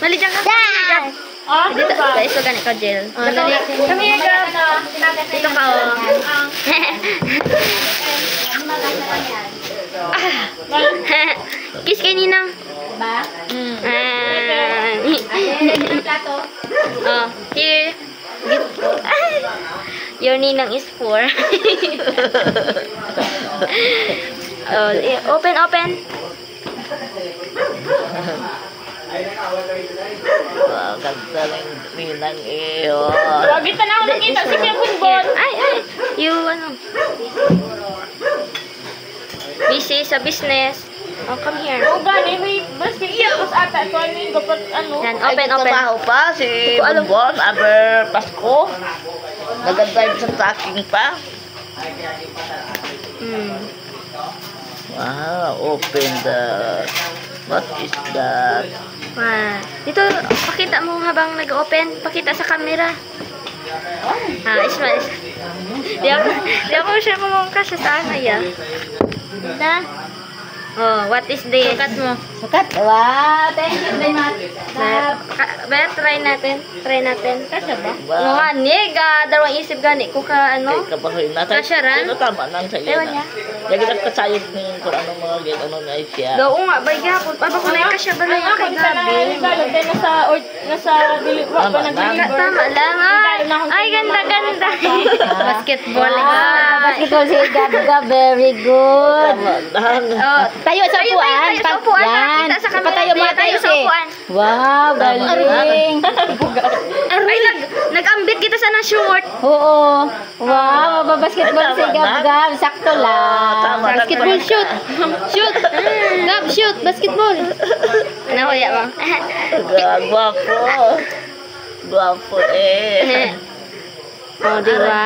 Mali dyan ka. Dito, iso ganit ka, Jill. Dali. Kami here, girl. Dito ka, oh. Kiss kay Ninang. Ba? Oh, here. Your Ninang is 4. Oh, open. Wow, ganda ng Ninang iyo. Lagi na ako nakita. Sige ang football. Ay. You, ano. Busy sa business. Oh, come here. Oh, gani. May basket tapos ata. So, ano yung dapat ano? Yan, open. Trabaho pa si Bonbon, aber Pasko. Naganda yung sa tracking pa. Wow, open the... What is that? Dito, pakita mo habang nag-open. Pakita sa camera. Ismail. Di ako siya kumungka siya sa ano yan. Oh, what is this? Sukat mo. Sukat? Wow, thank you very much. Try natin. Kasya ba? Wow. Nga, dalawang isip gani ko ka ano. Kabahoy na. Kasya ran? Ito tama lang sa iyo Ewan na. niya. Lagi na kasayot ng kung anong mga gano'n na siya. Oo nga, bagya ko. Aba ko na kasya ba na yung kay Gabi? Nasa deliver pa nag-deliver. Tama lang. Ay, ganda. Basketball. Basketball si Gab, very good. Oh, Tayo sa upuan. Tayo sa upuan. Yan. Kita sa camera. Patayo mga tayo Sa upuan. Wow, galing. Ay, nag-ambit kita sa na-short. Oo. Wow, mababasketball si Gab. Sakto lang. Basketball shoot. Shoot. Gab, shoot. Basketball. Nahuya mo. Guwapo. Guwapo eh. Oh, diba?